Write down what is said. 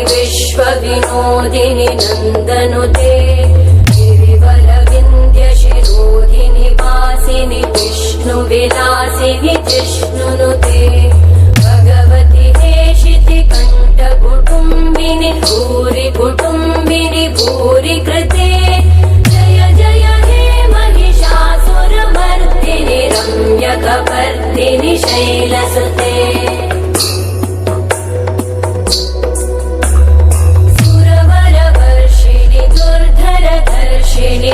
विश्वविनोदिनि नन्दनुते गिरिवरविन्द्यशिरोधिनि वासिनि विष्णुविलासिनि जिष्णुनुते भगवति हेशिति कण्ठकुटुम्बिनि भूरि कुटुम्बिनि भूरि कृते जय जय हे महिषासुरमर्दिनि रम्यकपर्दिनि शैलसुते सुरवरवर्षिणि दुर्धरधर्षिणि